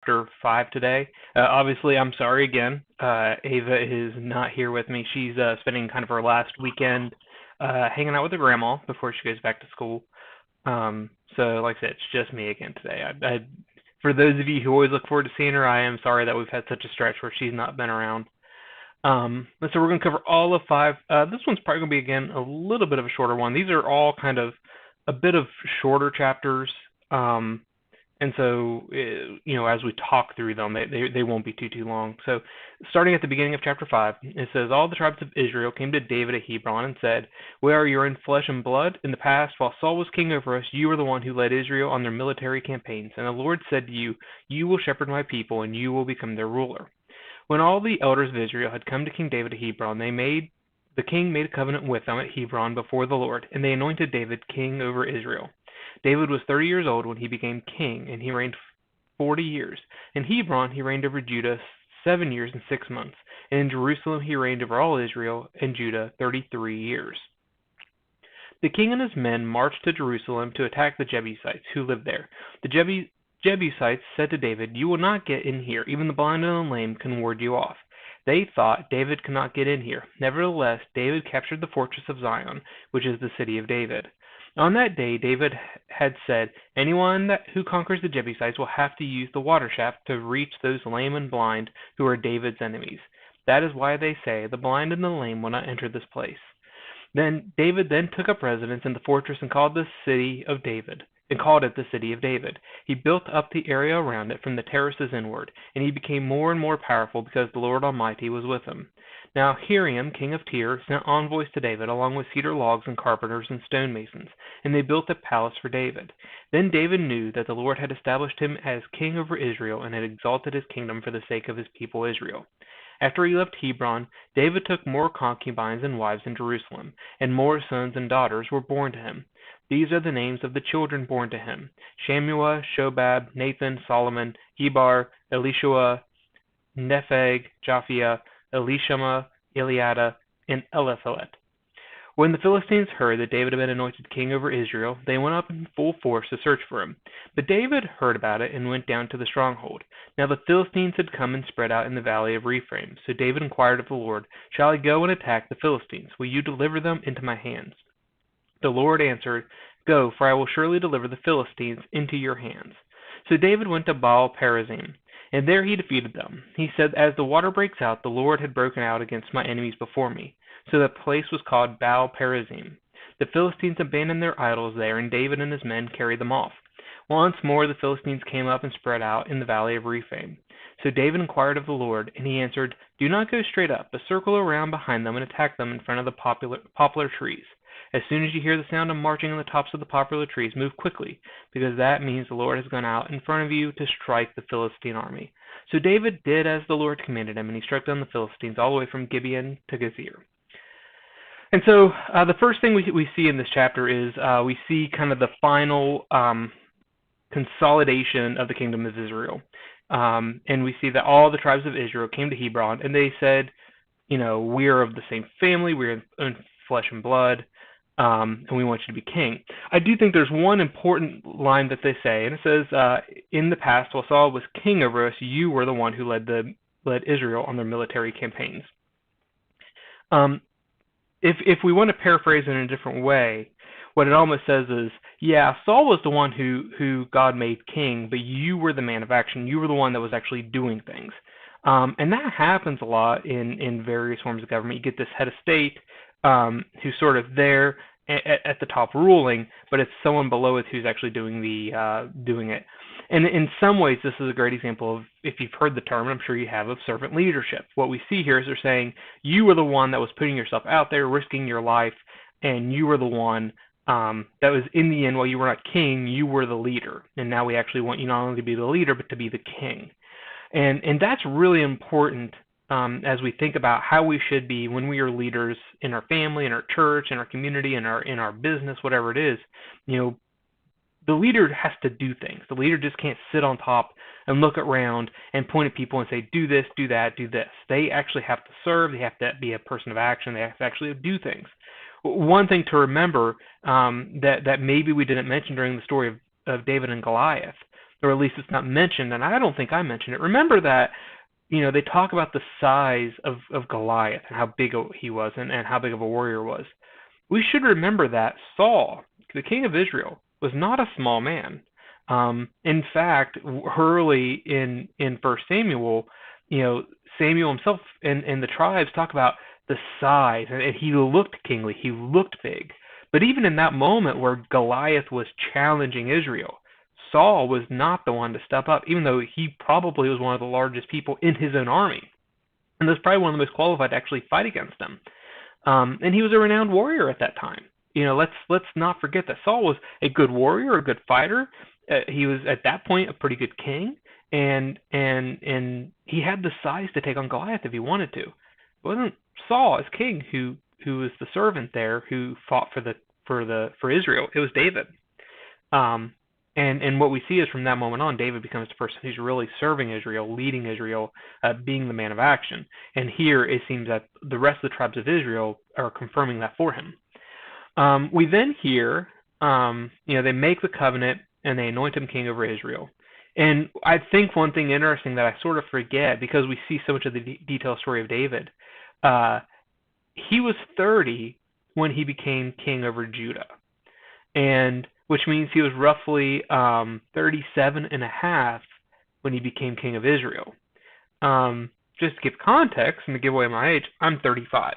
chapter 5 today. Obviously, I'm sorry again. Ava is not here with me. She's spending kind of her last weekend hanging out with her grandma before she goes back to school. So, like I said, it's just me again today. For those of you who always look forward to seeing her, I am sorry that we've had such a stretch where she's not been around. So we're going to cover all of 5. This one's probably going to be, again, a little bit of a shorter one. These are all kind of a bit of shorter chapters. And so, as we talk through them, they won't be too long. So, starting at the beginning of chapter 5, it says, All the tribes of Israel came to David at Hebron and said, We are your own flesh and blood. In the past, while Saul was king over us, you were the one who led Israel on their military campaigns. And the Lord said to you, You will shepherd my people, and you will become their ruler. When all the elders of Israel had come to King David at Hebron, the king made a covenant with them at Hebron before the Lord, and they anointed David king over Israel. David was 30 years old when he became king, and he reigned 40 years. In Hebron he reigned over Judah 7 years and 6 months, and in Jerusalem he reigned over all Israel and Judah 33 years. The king and his men marched to Jerusalem to attack the Jebusites who lived there. The Jebusites said to David, You will not get in here. Even the blind and the lame can ward you off. They thought David could not get in here. Nevertheless, David captured the fortress of Zion, which is the city of David. On that day, David had said, Anyone who conquers the Jebusites will have to use the water shaft to reach those lame and blind who are David's enemies. That is why they say, The blind and the lame will not enter this place. Then David took up residence in the fortress and called it the city of David. He built up the area around it from the terraces inward, and he became more and more powerful because the Lord Almighty was with him. Now Hiram, king of Tyre, sent envoys to David, along with cedar logs and carpenters and stonemasons, and they built a palace for David. Then David knew that the Lord had established him as king over Israel and had exalted his kingdom for the sake of his people Israel. After he left Hebron, David took more concubines and wives in Jerusalem, and more sons and daughters were born to him. These are the names of the children born to him: Shammua, Shobab, Nathan, Solomon, Ebar, Elishua, Nepheg, Japhia, Elishama, Eliada, and Eliphelet. When the Philistines heard that David had been anointed king over Israel, they went up in full force to search for him. But David heard about it and went down to the stronghold. Now the Philistines had come and spread out in the valley of Rephaim. So David inquired of the Lord, Shall I go and attack the Philistines? Will you deliver them into my hands? The Lord answered, Go, for I will surely deliver the Philistines into your hands. So David went to Baal-perazim, and there he defeated them. He said, As the water breaks out, the Lord had broken out against my enemies before me. So the place was called Baal-perazim. The Philistines abandoned their idols there, and David and his men carried them off. Once more the Philistines came up and spread out in the valley of Rephaim. So David inquired of the Lord, and he answered, Do not go straight up, but circle around behind them and attack them in front of the poplar trees. As soon as you hear the sound of marching on the tops of the poplar trees, move quickly, because that means the Lord has gone out in front of you to strike the Philistine army. So David did as the Lord commanded him, and he struck down the Philistines all the way from Gibeon to Gezer. And so the first thing we see in this chapter is we see kind of the final consolidation of the kingdom of Israel. And we see that all the tribes of Israel came to Hebron, and they said, we are of the same family, we are in flesh and blood, and we want you to be king. I do think there's one important line that they say, and it says, in the past, while Saul was king over us, you were the one who led Israel on their military campaigns. If we want to paraphrase it in a different way, what it almost says is, yeah, Saul was the one who God made king, but you were the man of action. You were the one that was actually doing things. And that happens a lot in various forms of government. You get this head of state who's sort of there at the top ruling, but it's someone below it who's actually doing it. And in some ways, this is a great example of, if you've heard the term, and I'm sure you have, of servant leadership. What we see here is they're saying, you were the one that was putting yourself out there, risking your life, and you were the one that was, in the end, while you were not king, you were the leader. And now we actually want you not only to be the leader, but to be the king. And that's really important as we think about how we should be when we are leaders in our family, in our church, in our community, in our business, whatever it is. The leader has to do things. The leader just can't sit on top and look around and point at people and say, do this, do that, do this. They actually have to serve. They have to be a person of action. They have to actually do things. One thing to remember that maybe we didn't mention during the story of David and Goliath or at least it's not mentioned, and I don't think I mentioned it. Remember that, they talk about the size of Goliath and how big he was, and how big of a warrior was. We should remember that Saul, the king of Israel, was not a small man. In fact, early in First Samuel, Samuel himself and the tribes talk about the size, and he looked kingly, he looked big. But even in that moment where Goliath was challenging Israel, Saul was not the one to step up, even though he probably was one of the largest people in his own army, and was probably one of the most qualified to actually fight against him. And he was a renowned warrior at that time. Let's not forget that Saul was a good warrior, a good fighter. He was at that point a pretty good king, and he had the size to take on Goliath if he wanted to. It wasn't Saul as king who was the servant there who fought for Israel. It was David. And what we see is from that moment on, David becomes the person who's really serving Israel, leading Israel, being the man of action. And here it seems that the rest of the tribes of Israel are confirming that for him. We then hear, they make the covenant and they anoint him king over Israel. And I think one thing interesting that I sort of forget, because we see so much of the detailed story of David, he was 30 when he became king over Judah. And which means he was roughly 37 and a half when he became king of Israel. Just to give context and to give away my age, I'm 35.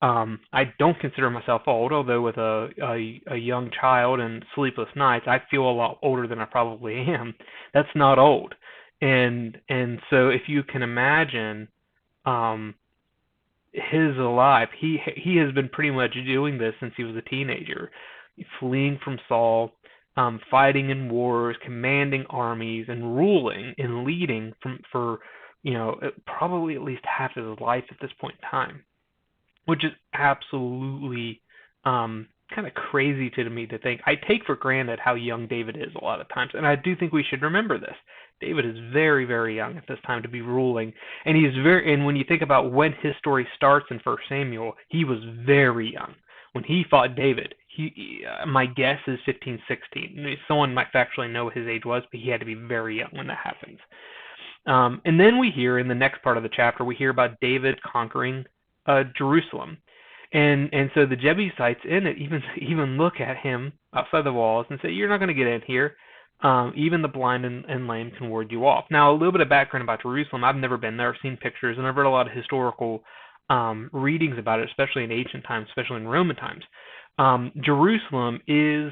I don't consider myself old, although with a young child and sleepless nights, I feel a lot older than I probably am. That's not old. And so if you can imagine his life, he has been pretty much doing this since he was a teenager. Fleeing from Saul, fighting in wars, commanding armies, and ruling and leading for probably at least half of his life at this point in time, which is absolutely kind of crazy to me to think. I take for granted how young David is a lot of times, and I do think we should remember this. David is very, very young at this time to be ruling, and and when you think about when his story starts in 1 Samuel, he was very young. When he fought David, my guess is 15, 16. Someone might factually know what his age was, but he had to be very young when that happens. And then we hear, in the next part of the chapter, we hear about David conquering Jerusalem. And so the Jebusites in it even look at him outside the walls and say, "You're not going to get in here. Even the blind and lame can ward you off." Now, a little bit of background about Jerusalem. I've never been there. I've seen pictures, and I've read a lot of historical readings about it, especially in ancient times, especially in Roman times. Jerusalem is,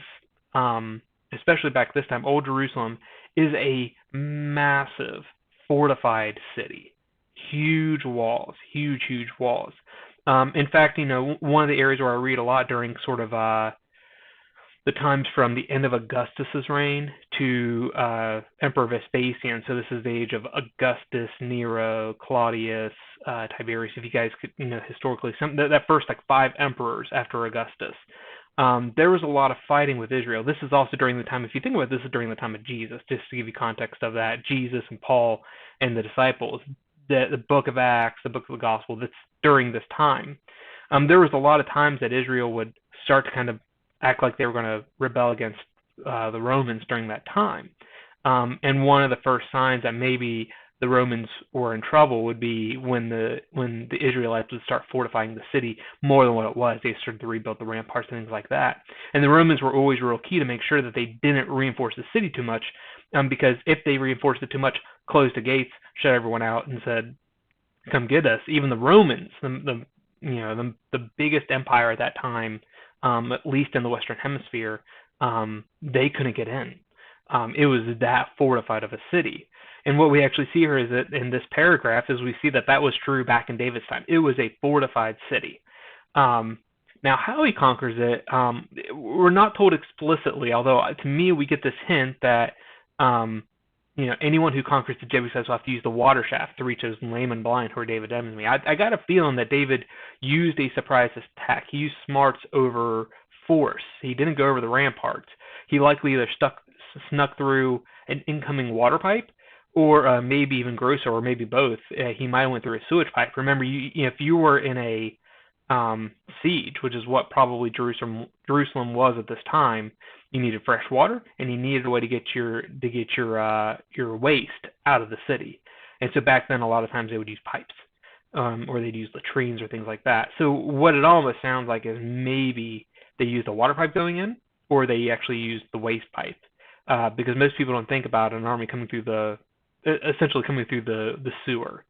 especially back this time, Old Jerusalem is a massive fortified city. Huge walls, huge walls. In fact, one of the areas where I read a lot during sort of the times from the end of Augustus's reign to Emperor Vespasian. So this is the age of Augustus, Nero, Claudius, Tiberius. If you guys could, historically, that first 5 emperors after Augustus. There was a lot of fighting with Israel. This is also during the time, if you think about it, this is during the time of Jesus, just to give you context of that. Jesus and Paul and the disciples, the book of Acts, the book of the Gospel, that's during this time. There was a lot of times that Israel would start to kind of act like they were going to rebel against the Romans during that time. And one of the first signs that maybe the Romans were in trouble would be when the Israelites would start fortifying the city more than what it was. They started to rebuild the ramparts and things like that. And the Romans were always real key to make sure that they didn't reinforce the city too much, because if they reinforced it too much, closed the gates, shut everyone out, and said, "Come get us." Even the Romans, the biggest empire at that time, at least in the Western Hemisphere, they couldn't get in. It was that fortified of a city. And what we actually see here is that in this paragraph is we see that was true back in David's time. It was a fortified city. Now, how he conquers it, we're not told explicitly, although to me we get this hint that anyone who conquers the Jebusites will have to use the water shaft to reach those lame and blind who are David's enemy. I got a feeling that David used a surprise attack. He used smarts over force. He didn't go over the ramparts. He likely either snuck through an incoming water pipe, or maybe even grosser, or maybe both. He might have went through a sewage pipe. Remember, if you were in a siege, which is what probably Jerusalem was at this time. You needed fresh water, and you needed a way to get your waste out of the city. And so back then, a lot of times they would use pipes, or they'd use latrines or things like that. So what it almost sounds like is maybe they used a water pipe going in, or they actually used the waste pipe, because most people don't think about an army coming through essentially coming through the sewer.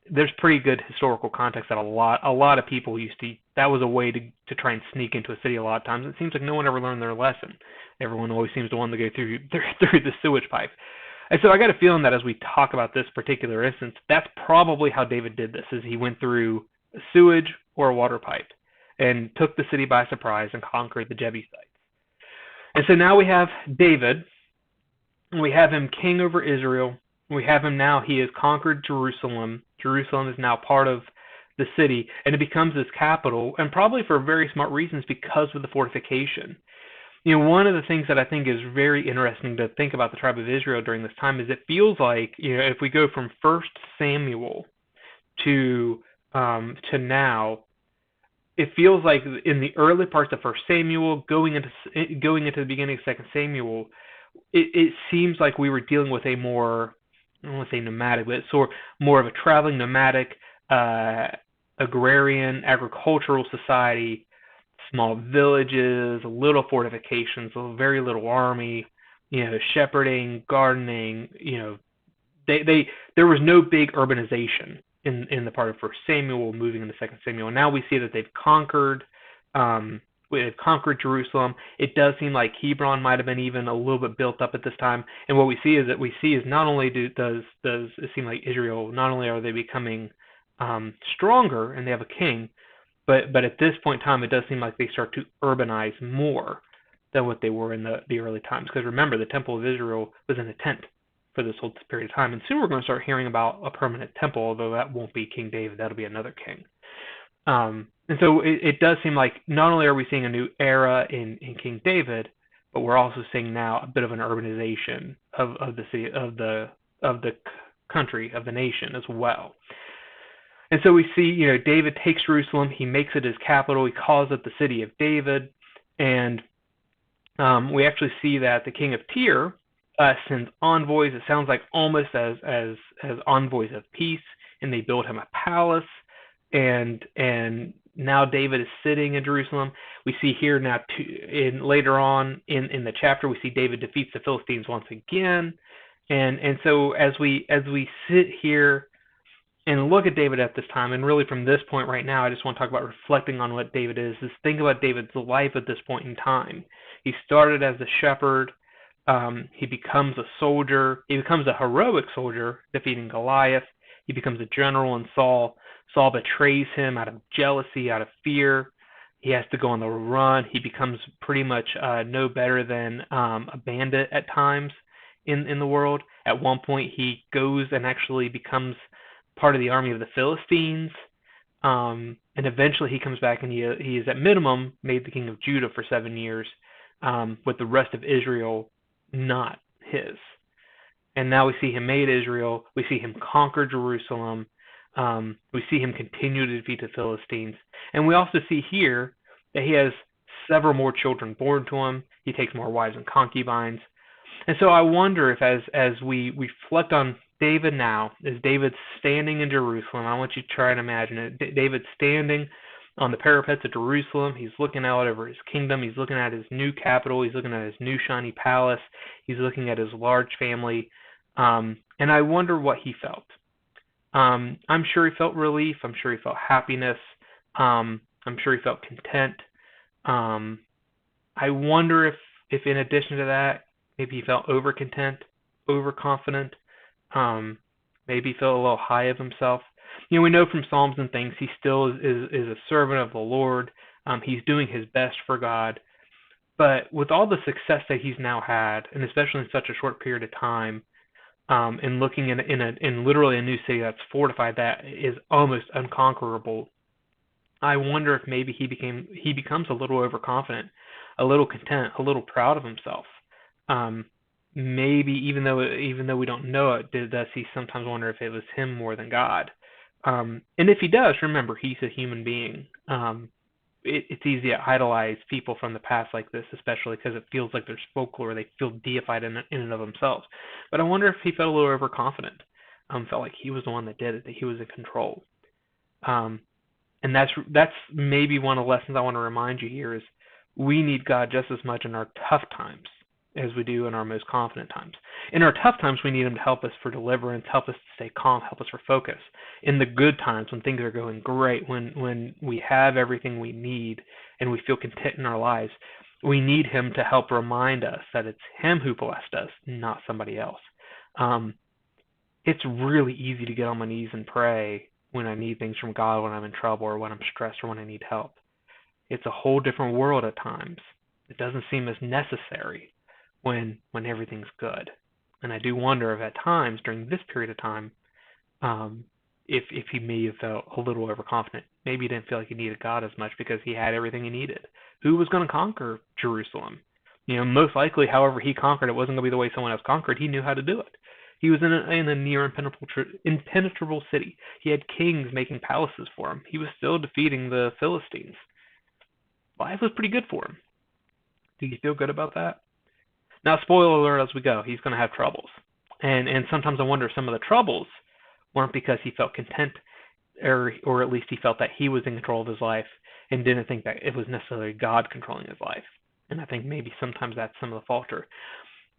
There's pretty good historical context that a lot of people used to. That was a way to try and sneak into a city. A lot of times, it seems like no one ever learned their lesson. Everyone always seems to want to go through the sewage pipe. And so I got a feeling that as we talk about this particular instance, that's probably how David did this: is he went through a sewage or a water pipe and took the city by surprise and conquered the Jebusites. And so now we have David. We have him king over Israel. We have him now. He has conquered Jerusalem. Jerusalem is now part of the city, and it becomes his capital, and probably for very smart reasons because of the fortification. You know, one of the things that I think is very interesting to think about the tribe of Israel during this time is it feels like, you know, if we go from 1 Samuel to now, it feels like in the early parts of 1 Samuel, going into the beginning of 2 Samuel, it seems like we were dealing with a more, I don't want to say nomadic, but sort of more of a traveling nomadic, agrarian, agricultural society, small villages, little fortifications, very little army, you know, shepherding, gardening, you know, there was no big urbanization in the part of 1 Samuel moving into 2 Samuel. And now we see that they've conquered Jerusalem. It does seem like Hebron might have been even a little bit built up at this time. And what we see is not only does it seem like Israel, not only are they becoming stronger and they have a king, but at this point in time, it does seem like they start to urbanize more than what they were in the early times. Because remember, the Temple of Israel was in a tent for this whole period of time. And soon we're going to start hearing about a permanent temple, although that won't be King David. That'll be another king. And so it does seem like not only are we seeing a new era in King David, but we're also seeing now a bit of an urbanization of the city, of the country, of the nation as well. And so we see, you know, David takes Jerusalem, he makes it his capital, he calls it the city of David, and we actually see that the king of Tyre sends envoys. It sounds like almost as envoys of peace, and they build him a palace. And now David is sitting in Jerusalem. We see here now, later on in the chapter, we see David defeats the Philistines once again. And so as we sit here and look at David at this time, and really from this point right now, I just want to talk about reflecting on what David is. Just think about David's life at this point in time. He started as a shepherd. He becomes a soldier. He becomes a heroic soldier, defeating Goliath. He becomes a general in Saul. Saul betrays him out of jealousy, out of fear. He has to go on the run. He becomes pretty much no better than a bandit at times in the world. At one point, he goes and actually becomes part of the army of the Philistines. And eventually he comes back and he is at minimum made the king of Judah for 7 years, with the rest of Israel not his. And now we see him made Israel. We see him conquer Jerusalem. We see him continue to defeat the Philistines. And we also see here that he has several more children born to him. He takes more wives and concubines. And so I wonder if as we reflect on David now, as David's standing in Jerusalem, I want you to try and imagine it. David's standing on the parapets of Jerusalem. He's looking out over his kingdom. He's looking at his new capital. He's looking at his new shiny palace. He's looking at his large family. And I wonder what he felt. I'm sure he felt relief. I'm sure he felt happiness. I'm sure he felt content. I wonder if in addition to that, maybe he felt overcontent, overconfident. Maybe he felt a little high of himself. You know, we know from Psalms and things he still is a servant of the Lord. He's doing his best for God. But with all the success that he's now had, and especially in such a short period of time, and looking in literally a new city that's fortified, that is almost unconquerable, I wonder if maybe he becomes a little overconfident, a little content, a little proud of himself. Maybe even though we don't know it, does he sometimes wonder if it was him more than God? And if he does, remember, he's a human being. It's easy to idolize people from the past like this, especially because it feels like there's folklore. They feel deified in and of themselves. But I wonder if he felt a little overconfident. Felt like he was the one that did it, that he was in control. Um, and that's maybe one of the lessons I want to remind you here is we need God just as much in our tough times as we do in our most confident times. In our tough times, we need him to help us for deliverance, help us to stay calm, help us for focus. In the good times, when things are going great, when we have everything we need and we feel content in our lives, we need him to help remind us that it's him who blessed us, not somebody else. It's really easy to get on my knees and pray when I need things from God, when I'm in trouble or when I'm stressed or when I need help. It's a whole different world at times. It doesn't seem as necessary when everything's good. And I do wonder if at times during this period of time, if he may have felt a little overconfident. Maybe he didn't feel like he needed God as much because he had everything he needed. Who was going to conquer Jerusalem? Most likely, however he conquered, it wasn't going to be the way someone else conquered. He knew how to do it. He was in a near impenetrable city. He had kings making palaces for him. He was still defeating the Philistines. Life was pretty good for him. Do you feel good about that? Now, spoiler alert as we go, he's going to have troubles. And sometimes I wonder if some of the troubles weren't because he felt content, or at least he felt that he was in control of his life and didn't think that it was necessarily God controlling his life. And I think maybe sometimes that's some of the falter.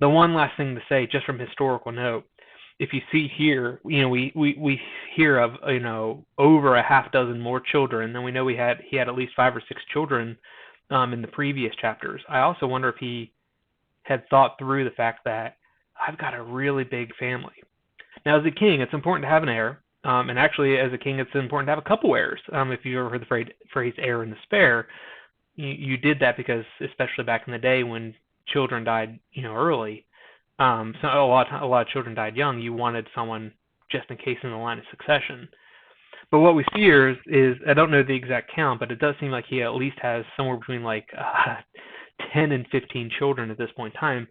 The one last thing to say, just from historical note, if you see here, we hear of over a half dozen more children, and we know he had at least 5 or 6 children in the previous chapters. I also wonder if he had thought through the fact that I've got a really big family. Now, as a king, it's important to have an heir, and actually, as a king, it's important to have a couple heirs. If you've ever heard the phrase "heir in the spare," you did that because, especially back in the day when children died, early. So a lot of children died young. You wanted someone just in case in the line of succession. But what we see here is I don't know the exact count, but it does seem like he at least has somewhere between 10 and 15 children at this point in time.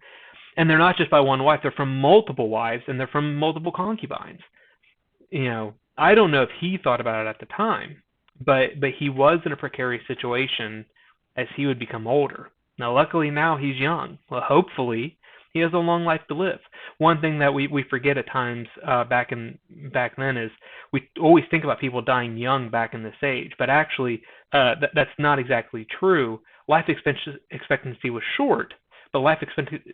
And they're not just by one wife, they're from multiple wives, and they're from multiple concubines. I don't know if he thought about it at the time, but he was in a precarious situation as he would become older. Now, luckily now he's young. Well, hopefully he has a long life to live. One thing that we forget at times back then is we always think about people dying young back in this age, but actually that's not exactly true. Life expectancy was short, but life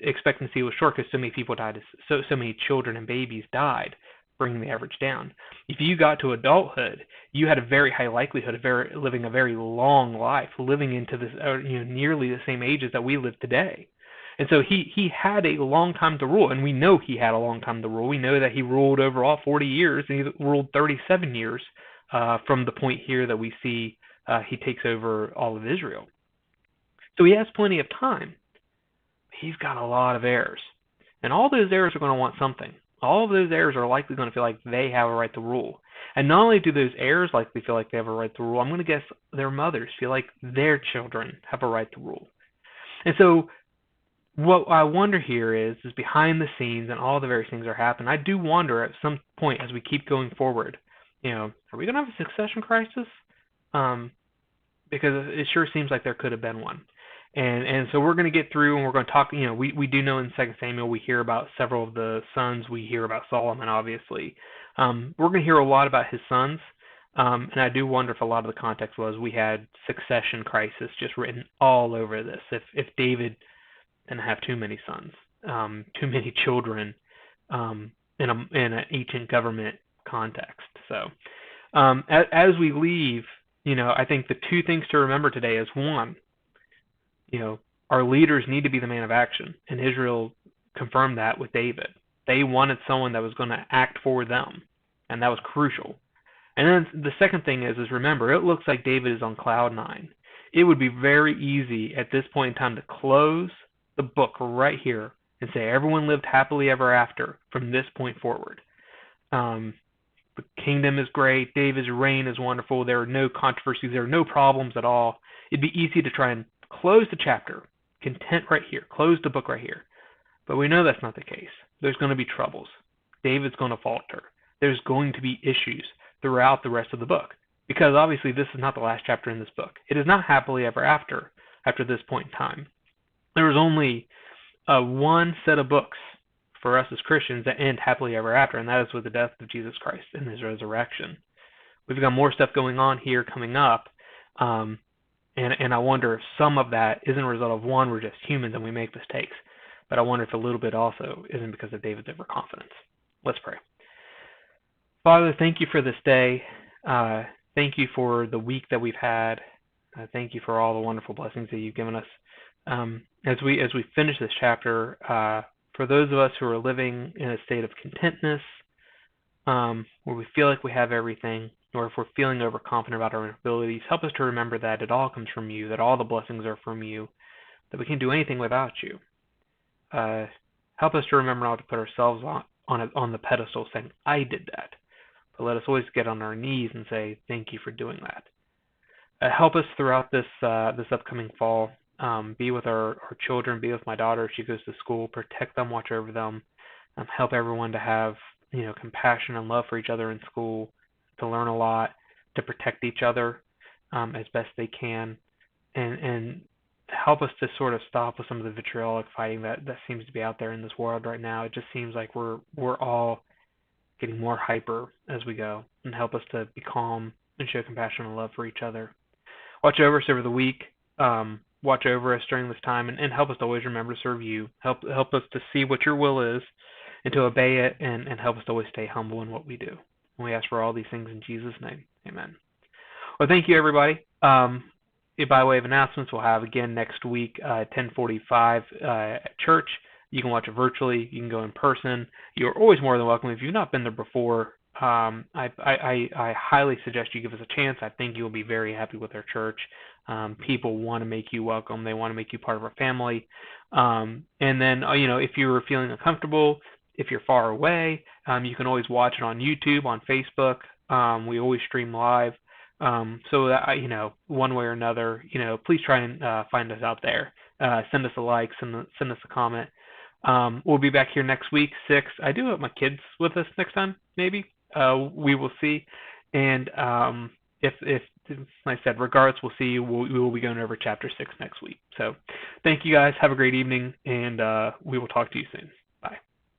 expectancy was short because so many people died, so many children and babies died, bringing the average down. If you got to adulthood, you had a very high likelihood of living a very long life, living into this nearly the same ages that we live today. And so he had a long time to rule, and we know he had a long time to rule. We know that he ruled overall 40 years, and he ruled 37 years from the point here that we see he takes over all of Israel. So he has plenty of time. He's got a lot of heirs, and all those heirs are going to want something. All of those heirs are likely going to feel like they have a right to rule. And not only do those heirs likely feel like they have a right to rule, I'm going to guess their mothers feel like their children have a right to rule. And so what I wonder here is behind the scenes and all the various things that are happening, I do wonder at some point as we keep going forward, are we going to have a succession crisis? Because it sure seems like there could have been one. And so we're going to get through and we're going to talk, we do know in 2 Samuel we hear about several of the sons. We hear about Solomon, obviously. We're going to hear a lot about his sons. And I do wonder if a lot of the context was we had succession crisis just written all over this. If David didn't have too many sons, too many children in an ancient government context. So as we leave, I think the two things to remember today is one, our leaders need to be the man of action, and Israel confirmed that with David. They wanted someone that was going to act for them, and that was crucial. And then the second thing is remember, it looks like David is on cloud 9. It would be very easy at this point in time to close the book right here and say everyone lived happily ever after from this point forward. The kingdom is great. David's reign is wonderful. There are no controversies. There are no problems at all. It'd be easy to try and close the chapter, content right here, close the book right here. But we know that's not the case. There's going to be troubles. David's going to falter. There's going to be issues. throughout the rest of the book. Because obviously this is not the last chapter in this book. It is not happily ever after this point in time. There is only one set of books for us as Christians that end happily ever after, and that is with the death of Jesus Christ and his resurrection. We've got more stuff going on here coming up, and I wonder if some of that isn't a result of, one, we're just humans and we make mistakes, but I wonder if a little bit also isn't because of David's overconfidence. Let's pray. Father, thank you for this day. Thank you for the week that we've had. Thank you for all the wonderful blessings that you've given us. As we finish this chapter, for those of us who are living in a state of contentness, where we feel like we have everything, or if we're feeling overconfident about our abilities, help us to remember that it all comes from you, that all the blessings are from you, that we can't do anything without you. Help us to remember not to put ourselves on the pedestal saying, I did that. But let us always get on our knees and say, thank you for doing that. Help us throughout this upcoming fall. Be with our children, be with my daughter if she goes to school, protect them, watch over them, help everyone to have compassion and love for each other in school, to learn a lot, to protect each other as best they can, and help us to sort of stop with some of the vitriolic fighting that seems to be out there in this world right now. It just seems like we're all getting more hyper as we go, and help us to be calm and show compassion and love for each other. Watch over us over the week. Watch over us during this time, and help us to always remember to serve you. Help us to see what your will is and to obey it, and help us to always stay humble in what we do. And we ask for all these things in Jesus' name. Amen. Well, thank you, everybody. By way of announcements, we'll have again next week, 10:45 at church. You can watch it virtually. You can go in person. You're always more than welcome. If you've not been there before, I highly suggest you give us a chance. I think you'll be very happy with our church. People want to make you welcome. They want to make you part of our family. And then, if you're feeling uncomfortable, if you're far away, you can always watch it on YouTube, on Facebook. We always stream live. So that, one way or another, please try and find us out there. Send us a like, send us a comment. We'll be back here next week, 6. I do have my kids with us next time, maybe. We will see. And if like I said, regardless, we'll see. We will be going over chapter 6 next week. So thank you guys. Have a great evening, and we will talk to you soon.